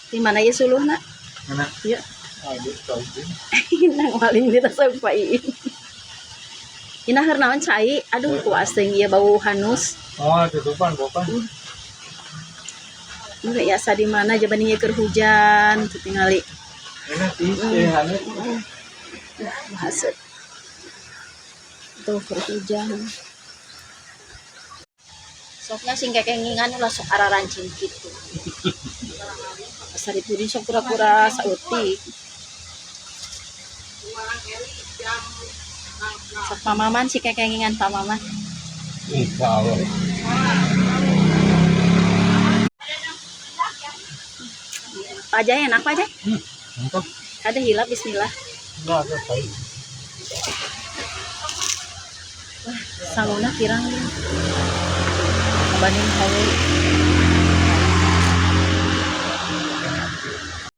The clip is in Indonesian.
Di mana ya suluhna? Mana? Ya. Aduh, tahu. Nang maling kita sampaiin. Ina naon cai? Aduh, kuas teh ieu bau hanus. Oh, tutupan bukan. Enggak ya sa di mana jaban ieu keur hujan, teu tingali. Enak sih, hanus. Hasil. Tuh keur hujan. Soknya sing kekengingan ulah sok ararancing gitu. Sari puding sok pura-pura sautik. Sok pamaman si kekengingan pamaman. Insya Allah. Pak Jai enak Pak Jai? Mantap. Ada hilap bismillah. Enggak ada baik. Wah, saluna kirang. Kabanin hawe.